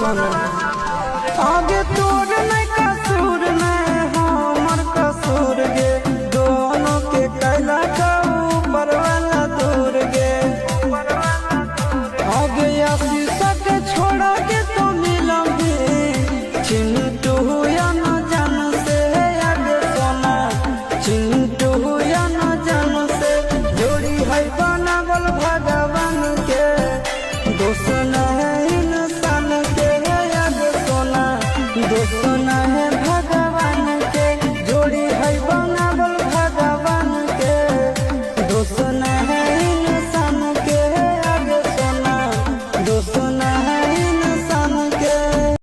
सोना आगे तोर नहीं कसूर नहीं हमर कसूर गे दोनों के कैला का ऊपर वाला दूर गे आगे आशीष के छोड़ा के तो मिलूंगी चिंटू या न जान से आगे सोना चिंटू या न जान से जोड़ी है बनावल भगवान के दोस्त नहीं इंसान के आगे सोना दोस्त